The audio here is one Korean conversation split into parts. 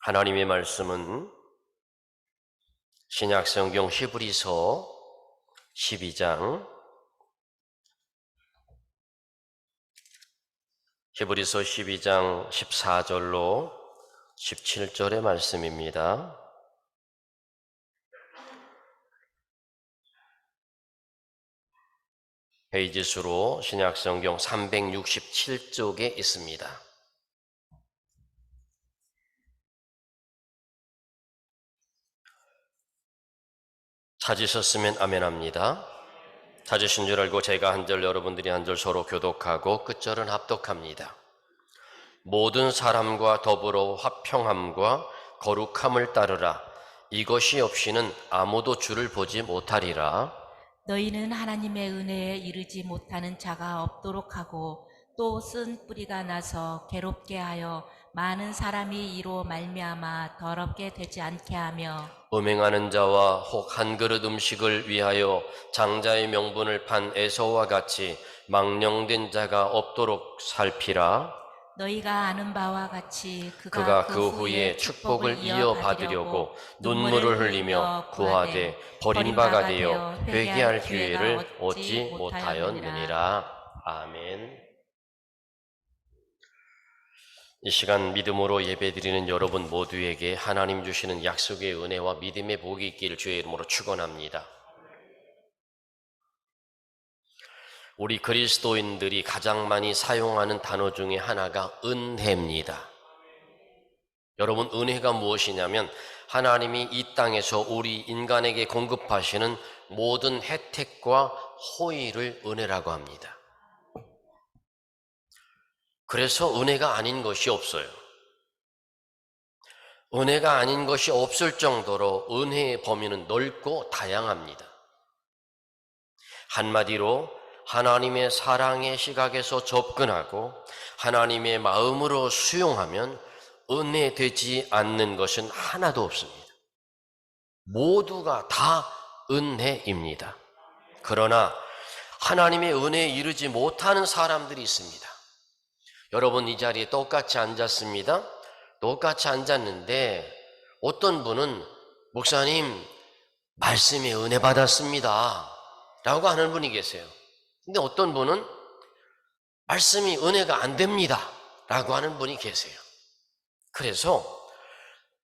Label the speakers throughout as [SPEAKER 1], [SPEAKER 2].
[SPEAKER 1] 하나님의 말씀은 신약성경 히브리서 12장 14절로 17절의 말씀입니다. 페이지 수로 신약성경 367쪽에 있습니다. 찾으셨으면 아멘합니다. 찾으신 줄 알고 제가 한 절, 여러분들이 한 절 서로 교독하고 끝절은 합독합니다. 모든 사람과 더불어 화평함과 거룩함을 따르라. 이것이 없이는 아무도 주를 보지 못하리라.
[SPEAKER 2] 너희는 하나님의 은혜에 이르지 못하는 자가 없도록 하고 또 쓴 뿌리가 나서 괴롭게 하여 많은 사람이 이로 말미암아 더럽게 되지 않게 하며
[SPEAKER 1] 음행하는 자와 혹 한 그릇 음식을 위하여 장자의 명분을 판 에서와 같이 망령된 자가 없도록 살피라.
[SPEAKER 2] 너희가 아는 바와 같이
[SPEAKER 1] 그가 그 후에 축복을 이어받으려고 눈물을 흘리며 구하되 버린 바가 되어 회개할 기회를 얻지 못하였느니라. 아멘. 이 시간 믿음으로 예배드리는 여러분 모두에게 하나님 주시는 약속의 은혜와 믿음의 복이 있기를 주의 이름으로 축원합니다. 우리 그리스도인들이 가장 많이 사용하는 단어 중에 하나가 은혜입니다. 여러분, 은혜가 무엇이냐면 하나님이 이 땅에서 우리 인간에게 공급하시는 모든 혜택과 호의를 은혜라고 합니다. 그래서 은혜가 아닌 것이 없어요. 은혜가 아닌 것이 없을 정도로 은혜의 범위는 넓고 다양합니다. 한마디로 하나님의 사랑의 시각에서 접근하고 하나님의 마음으로 수용하면 은혜되지 않는 것은 하나도 없습니다. 모두가 다 은혜입니다. 그러나 하나님의 은혜에 이르지 못하는 사람들이 있습니다. 여러분, 이 자리에 똑같이 앉았습니다. 똑같이 앉았는데 어떤 분은 목사님 말씀에 은혜 받았습니다 라고 하는 분이 계세요. 근데 어떤 분은 말씀이 은혜가 안 됩니다 라고 하는 분이 계세요. 그래서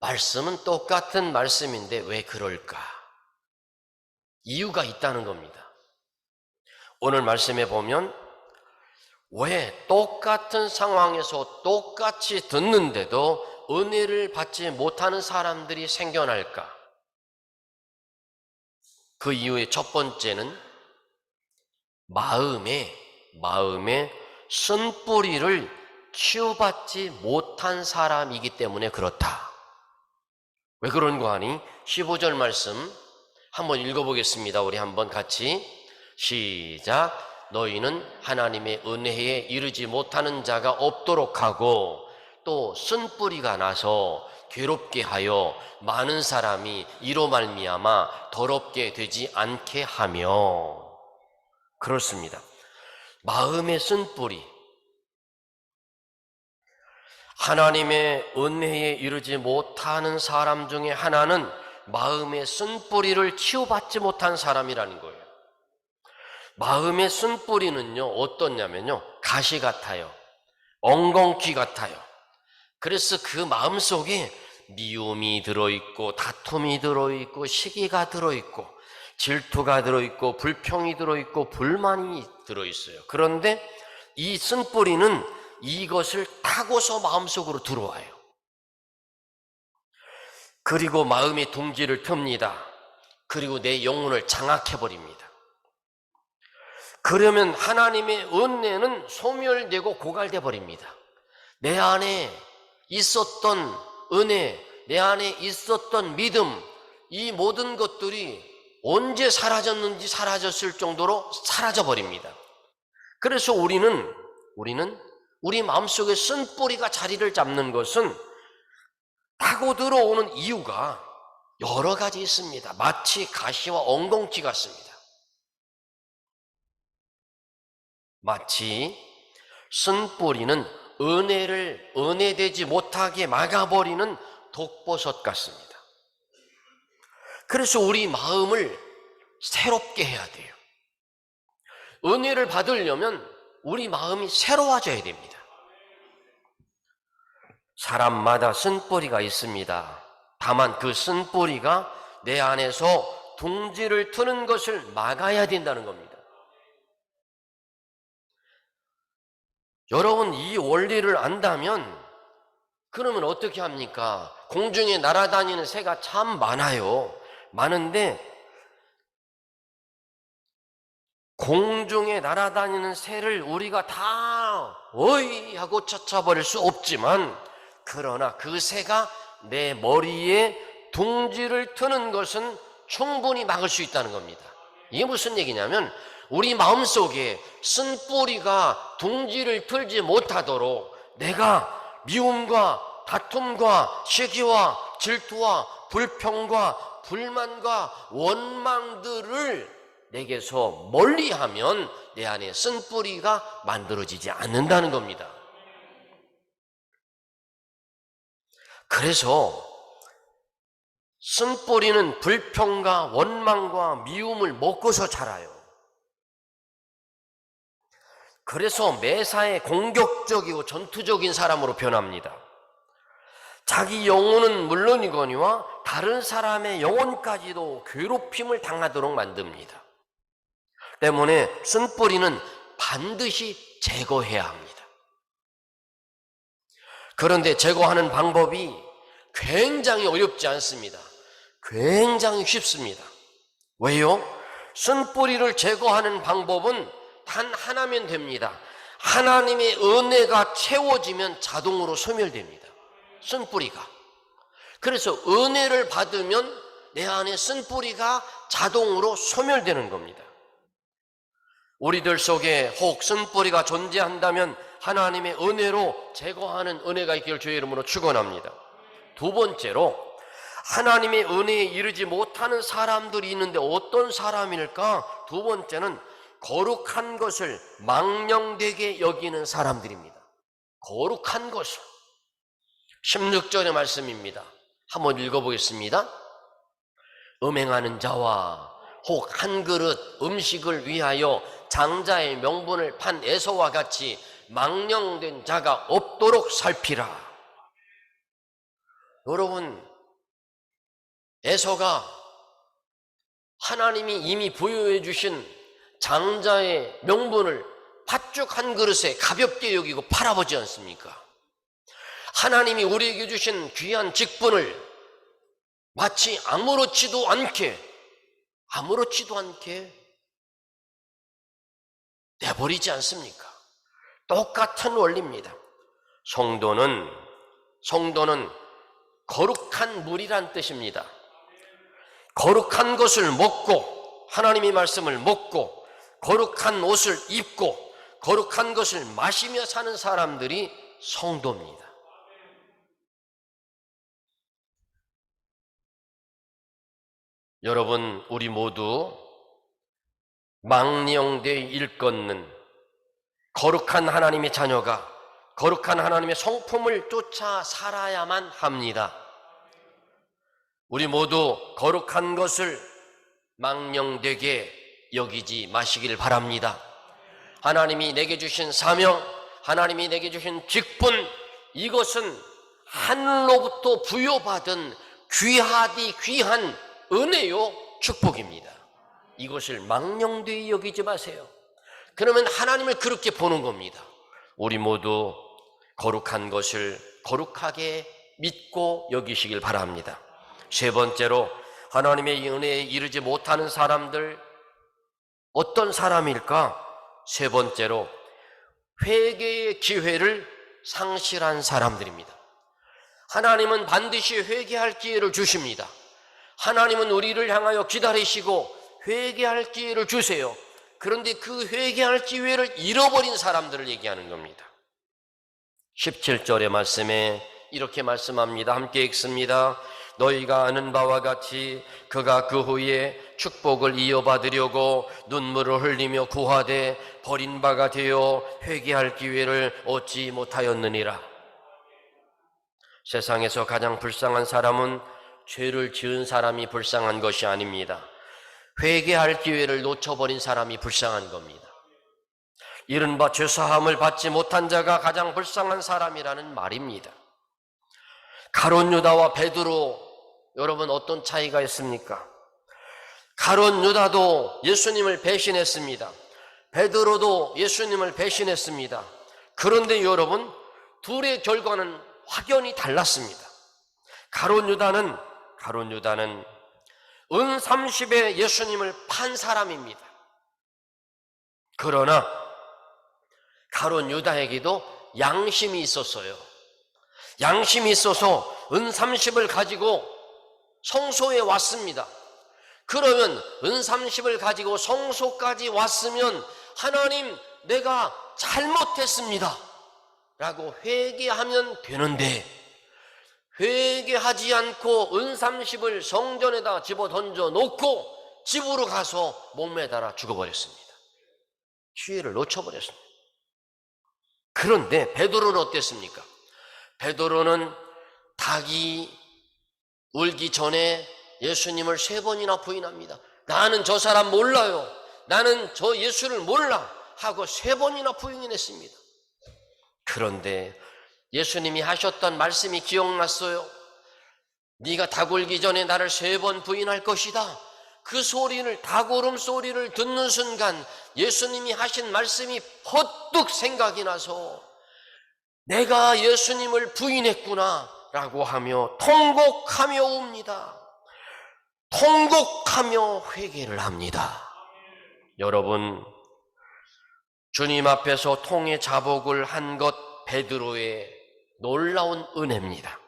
[SPEAKER 1] 말씀은 똑같은 말씀인데 왜 그럴까? 이유가 있다는 겁니다. 오늘 말씀에 보면 왜 똑같은 상황에서 똑같이 듣는데도 은혜를 받지 못하는 사람들이 생겨날까? 그 이유의 첫 번째는 마음에 쓴뿌리를 치유받지 못한 사람이기 때문에 그렇다. 왜 그런 거 하니? 15절 말씀 한번 읽어보겠습니다. 우리 한번 같이 시작. 너희는 하나님의 은혜에 이르지 못하는 자가 없도록 하고 또 쓴뿌리가 나서 괴롭게 하여 많은 사람이 이로 말미암아 더럽게 되지 않게 하며. 그렇습니다. 마음에 쓴뿌리, 하나님의 은혜에 이르지 못하는 사람 중에 하나는 마음에 쓴뿌리를 치유받지 못한 사람이라는 거예요. 마음에 쓴뿌리는요 어떻냐면요 가시 같아요. 엉겅퀴 같아요. 그래서 그 마음속에 미움이 들어있고 다툼이 들어있고 시기가 들어있고 질투가 들어있고 불평이 들어있고 불만이 들어있어요. 그런데 이 쓴뿌리는 이것을 타고서 마음속으로 들어와요. 그리고 마음의 둥지를 틉니다. 그리고 내 영혼을 장악해버립니다. 그러면 하나님의 은혜는 소멸되고 고갈돼 버립니다. 내 안에 있었던 은혜, 내 안에 있었던 믿음, 이 모든 것들이 언제 사라졌는지 사라졌을 정도로 사라져 버립니다. 그래서 우리는 우리 마음속에 쓴뿌리가 자리를 잡는 것은 타고 들어오는 이유가 여러 가지 있습니다. 마치 가시와 엉겅퀴 같습니다. 마치 쓴뿌리는 은혜되지 못하게 막아버리는 독버섯 같습니다. 그래서 우리 마음을 새롭게 해야 돼요. 은혜를 받으려면 우리 마음이 새로워져야 됩니다. 사람마다 쓴뿌리가 있습니다. 다만 그 쓴뿌리가 내 안에서 둥지를 트는 것을 막아야 된다는 겁니다. 여러분, 이 원리를 안다면 그러면 어떻게 합니까? 공중에 날아다니는 새가 참 많아요. 많은데 공중에 날아다니는 새를 우리가 다 어이 하고 쫓아버릴 수 없지만, 그러나 그 새가 내 머리에 둥지를 트는 것은 충분히 막을 수 있다는 겁니다. 이게 무슨 얘기냐면 우리 마음속에 쓴뿌리가 둥지를 틀지 못하도록 내가 미움과 다툼과 시기와 질투와 불평과 불만과 원망들을 내게서 멀리하면 내 안에 쓴뿌리가 만들어지지 않는다는 겁니다. 그래서 쓴뿌리는 불평과 원망과 미움을 먹고서 자라요. 그래서 매사에 공격적이고 전투적인 사람으로 변합니다. 자기 영혼은 물론이거니와 다른 사람의 영혼까지도 괴롭힘을 당하도록 만듭니다. 때문에 쓴뿌리는 반드시 제거해야 합니다. 그런데 제거하는 방법이 굉장히 어렵지 않습니다. 굉장히 쉽습니다. 왜요? 쓴뿌리를 제거하는 방법은 단 하나면 됩니다. 하나님의 은혜가 채워지면 자동으로 소멸됩니다. 쓴뿌리가. 그래서 은혜를 받으면 내 안에 쓴뿌리가 자동으로 소멸되는 겁니다. 우리들 속에 혹 쓴뿌리가 존재한다면 하나님의 은혜로 제거하는 은혜가 있기를 주의 이름으로 축원합니다. 두 번째로, 하나님의 은혜에 이르지 못하는 사람들이 있는데 어떤 사람일까? 두 번째는 거룩한 것을 망령되게 여기는 사람들입니다. 거룩한 것을. 16절의 말씀입니다. 한번 읽어보겠습니다. 음행하는 자와 혹 한 그릇 음식을 위하여 장자의 명분을 판 에서와 같이 망령된 자가 없도록 살피라. 여러분, 에서가 하나님이 이미 부여해 주신 장자의 명분을 팥죽 한 그릇에 가볍게 여기고 팔아보지 않습니까? 하나님이 우리에게 주신 귀한 직분을 마치 아무렇지도 않게 내버리지 않습니까? 똑같은 원리입니다. 성도는 거룩한 물이란 뜻입니다. 거룩한 것을 먹고, 하나님의 말씀을 먹고, 거룩한 옷을 입고, 거룩한 것을 마시며 사는 사람들이 성도입니다. 여러분, 우리 모두 망령되이 일컫는 거룩한 하나님의 자녀가 거룩한 하나님의 성품을 쫓아 살아야만 합니다. 우리 모두 거룩한 것을 망령되게 여기지 마시길 바랍니다. 하나님이 내게 주신 사명, 하나님이 내게 주신 직분, 이것은 하늘로부터 부여받은 귀하디 귀한 은혜요, 축복입니다. 이것을 망령되이 여기지 마세요. 그러면 하나님을 그렇게 보는 겁니다. 우리 모두 거룩한 것을 거룩하게 믿고 여기시길 바랍니다. 세 번째로, 하나님의 은혜에 이르지 못하는 사람들, 어떤 사람일까? 세 번째로, 회개의 기회를 상실한 사람들입니다. 하나님은 반드시 회개할 기회를 주십니다. 하나님은 우리를 향하여 기다리시고 회개할 기회를 주세요. 그런데 그 회개할 기회를 잃어버린 사람들을 얘기하는 겁니다. 17절의 말씀에 이렇게 말씀합니다. 함께 읽습니다. 너희가 아는 바와 같이 그가 그 후에 축복을 이어받으려고 눈물을 흘리며 구하되 버린 바가 되어 회개할 기회를 얻지 못하였느니라. 세상에서 가장 불쌍한 사람은 죄를 지은 사람이 불쌍한 것이 아닙니다. 회개할 기회를 놓쳐버린 사람이 불쌍한 겁니다. 이른바 죄사함을 받지 못한 자가 가장 불쌍한 사람이라는 말입니다. 가룟 유다와 베드로, 여러분 어떤 차이가 있습니까? 가룟 유다도 예수님을 배신했습니다. 베드로도 예수님을 배신했습니다. 그런데 여러분, 둘의 결과는 확연히 달랐습니다. 가룟 유다는 은 30에 예수님을 판 사람입니다. 그러나 가룟 유다에게도 양심이 있었어요. 양심이 있어서 은 30을 가지고 성소에 왔습니다. 그러면 은 30을 가지고 성소까지 왔으면 하나님, 내가 잘못했습니다 라고 회개하면 되는데, 회개하지 않고 은 30을 성전에다 집어 던져 놓고 집으로 가서 목매달아 죽어버렸습니다. 기회를 놓쳐버렸습니다. 그런데 베드로는 어땠습니까? 베드로는 닭이 울기 전에 예수님을 3번이나 부인합니다. 나는 저 사람 몰라요. 나는 저 예수를 몰라 하고 3번이나 부인했습니다. 그런데 예수님이 하셨던 말씀이 기억났어요. 네가 닭 울기 전에 나를 3번 부인할 것이다. 그 소리를, 닭 울음 소리를 듣는 순간 예수님이 하신 말씀이 퍼뜩 생각이 나서 내가 예수님을 부인했구나 라고 하며 통곡하며 웁니다. 통곡하며 회개를 합니다. 여러분, 주님 앞에서 통의 자복을 한 것 베드로의 놀라운 은혜입니다.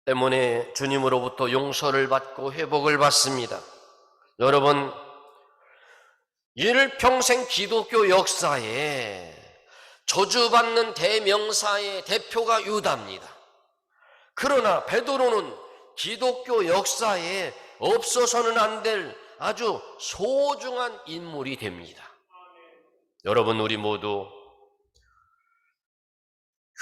[SPEAKER 1] 때문에 주님으로부터 용서를 받고 회복을 받습니다. 여러분, 일평생 기독교 역사에 저주받는 대명사의 대표가 유다입니다. 그러나 베드로는 기독교 역사에 없어서는 안 될 아주 소중한 인물이 됩니다. 여러분, 우리 모두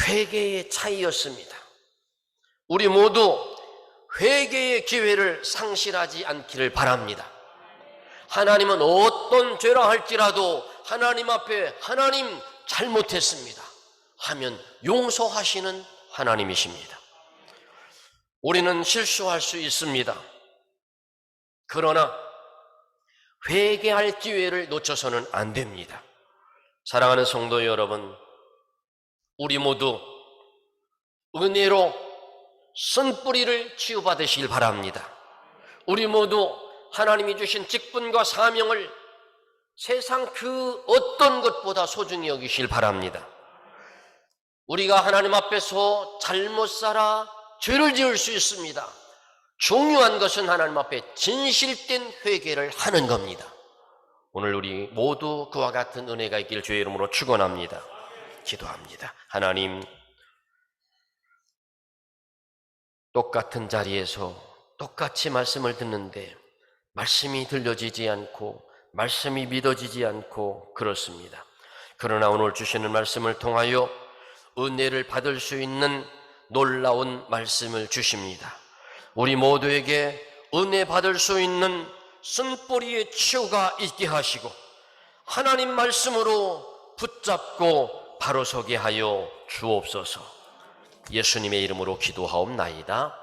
[SPEAKER 1] 회개의 차이였습니다. 우리 모두 회개의 기회를 상실하지 않기를 바랍니다. 하나님은 어떤 죄라 할지라도 하나님 앞에 하나님 잘못했습니다 하면 용서하시는 하나님이십니다. 우리는 실수할 수 있습니다. 그러나 회개할 기회를 놓쳐서는 안 됩니다. 사랑하는 성도 여러분, 우리 모두 은혜로 쓴뿌리를 치유받으시길 바랍니다. 우리 모두 하나님이 주신 직분과 사명을 세상 그 어떤 것보다 소중히 여기시길 바랍니다. 우리가 하나님 앞에서 잘못 살아 죄를 지을 수 있습니다. 중요한 것은 하나님 앞에 진실된 회개를 하는 겁니다. 오늘 우리 모두 그와 같은 은혜가 있길 주의 이름으로 축원합니다. 기도합니다. 하나님, 똑같은 자리에서 똑같이 말씀을 듣는데 말씀이 들려지지 않고 말씀이 믿어지지 않고 그렇습니다. 그러나 오늘 주시는 말씀을 통하여 은혜를 받을 수 있는 놀라운 말씀을 주십니다. 우리 모두에게 은혜 받을 수 있는 쓴뿌리의 치유가 있게 하시고 하나님 말씀으로 붙잡고 바로 서게 하여 주옵소서. 예수님의 이름으로 기도하옵나이다.